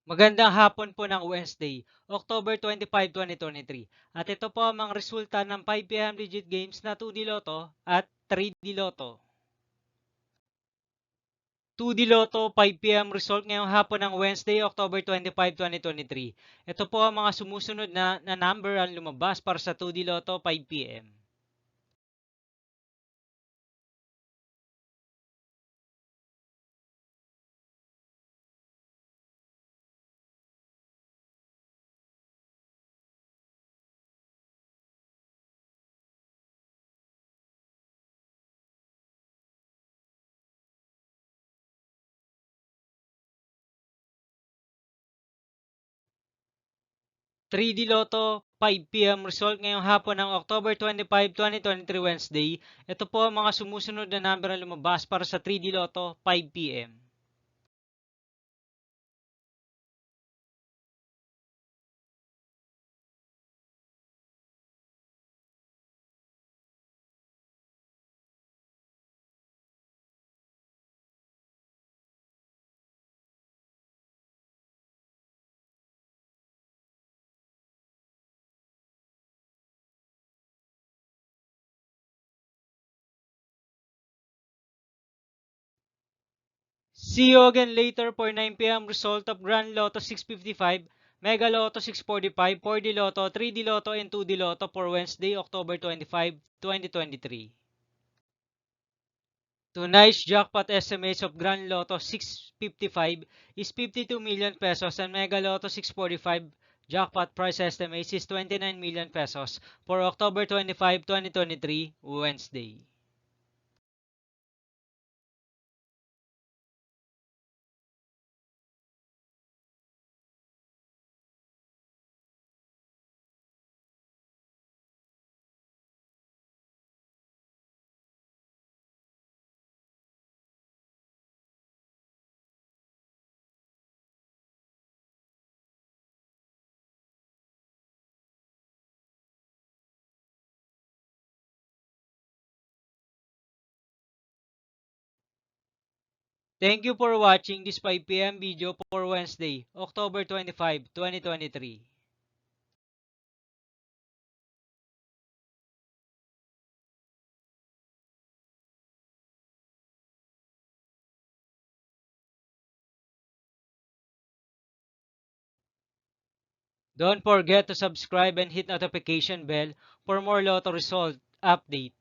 Magandang hapon po ng Wednesday, October 25, 2023. At ito po ang mga resulta ng 5 PM digit games na 2D Lotto at 3D Lotto. 2D Lotto 5 PM result ngayong hapon ng Wednesday, October 25, 2023. Ito po ang mga sumusunod na number ang lumabas para sa 2D Lotto 5 PM. 3D Lotto 5 PM result ngayong hapon ng October 25, 2023 Wednesday. Ito po ang mga sumusunod na number ang lumabas para sa 3D Lotto 5 PM. 'See you again later for 9 PM result of Grand Lotto 655, Mega Lotto 645, 4D Lotto, 3D Lotto, and 2D Lotto for Wednesday, October 25, 2023. Tonight's jackpot estimates of Grand Lotto 655 is 52 million pesos and Mega Lotto 645 jackpot price estimates is 29 million pesos for October 25, 2023, Wednesday. Thank you for watching this 5 PM video for Wednesday, October 25, 2023. Don't forget to subscribe and hit notification bell for more Lotto result update.